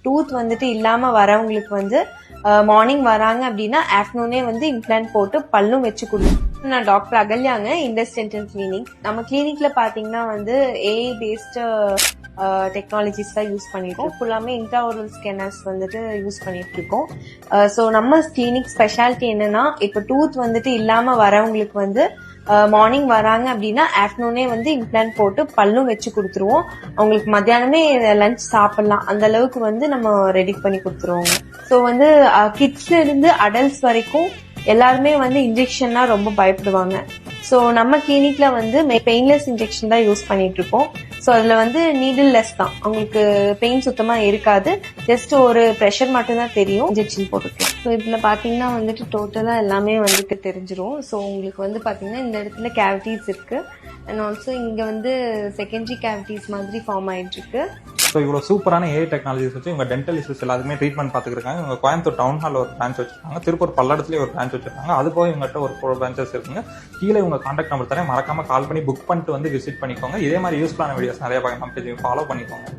Tooth வந்துட்டு இல்லாம வரவங்களுக்கு வந்து மார்னிங் வராங்க அப்படின்னா ஆஃப்டர்நூனே வந்து இம்ப்ளான்ட் போட்டு பல்லும் வச்சு கொடுக்கும். நான் டாக்டர் அகல்யாங்க, இண்டஸ் டென்டல் கிளினிக். நம்ம கிளினிக்ல பாத்தீங்கன்னா வந்து ஏஐ பேஸ்டு டெக்னாலஜிஸ் தான் யூஸ் பண்ணிருக்கோம். ஃபுல்லாமே இன்ட்ராஓரல் ஸ்கேனர்ஸ் வந்துட்டு யூஸ் பண்ணிட்டு இருக்கோம். ஸோ நம்ம கிளினிக் ஸ்பெஷாலிட்டி என்னன்னா, இப்போ டூத் வந்துட்டு இல்லாம வரவங்களுக்கு வந்து மார்னிங் வராங்க அப்படின்னா ஆஃப்டர்நூனே வந்து இம்ப்ளான்ட் போட்டு பல்லும் வச்சு கொடுத்துருவோம். அவங்களுக்கு மத்தியானமே லஞ்ச் சாப்பிடலாம், அந்த அளவுக்கு வந்து நம்ம ரெடி பண்ணி கொடுத்துருவோங்க. ஸோ வந்து கிட்ஸ்ல இருந்து அடல்ட்ஸ் வரைக்கும் எல்லாருமே வந்து இன்ஜெக்ஷன்னா ரொம்ப பயப்படுவாங்க. ஸோ நம்ம கிளினிக்ல வந்து பெயின்லெஸ் இன்ஜெக்ஷன் தான் யூஸ் பண்ணிட்டு இருக்கோம். ஸோ அதுல வந்து நீடில் லெஸ் தான், அவங்களுக்கு பெயின் சுத்தமா இருக்காது, ஜஸ்ட் ஒரு ப்ரெஷர் மட்டும் தான் தெரியும், இன்ஜெக்ஷன் போட்டுக்கலாம். ஸோ இதுல பாத்தீங்கன்னா வந்துட்டு டோட்டலா எல்லாமே வந்துட்டு தெரிஞ்சிரும். ஸோ உங்களுக்கு வந்து பாத்தீங்கன்னா இந்த இடத்துல கேவிட்டிஸ் இருக்கு, அண்ட் ஆல்சோ இங்க வந்து செகண்டரி கேவிட்டிஸ் மாதிரி ஃபார்ம் ஆயிட்டு இருக்கு. ஸோ இவ்வளோ சூப்பரான ஏஐ டெக்னாலஜிஸ் வச்சு இவங்க டென்டல் இஷ்யூஸ் எல்லாத்துக்குமே ட்ரீட்மெண்ட் பார்த்துருக்காங்க. இவங்க கோயம்புத்தூர் டவுன் ஹால் ஒரு பிரான்ச் வச்சிருக்காங்க, திருப்பூர் பல்லடத்துலேயே ஒரு பிரான்ச் வச்சிருக்காங்க. அது போக இவங்ககிட்ட ஒரு 4 பிரான்ச்சஸ் இருக்குங்க. கீழே இவங்க கான்டாக்ட் நம்பர் தரேன், மறக்காம கால் பண்ணி புக் பண்ணிட்டு வந்து விசிட் பண்ணிக்கோங்க. இதே மாதிரி யூஸ்ஃபுல்லான வீடியோஸ் நிறைய பார்க்கலாம், பேஜ் ஃபாலோ பண்ணிக்கோங்க.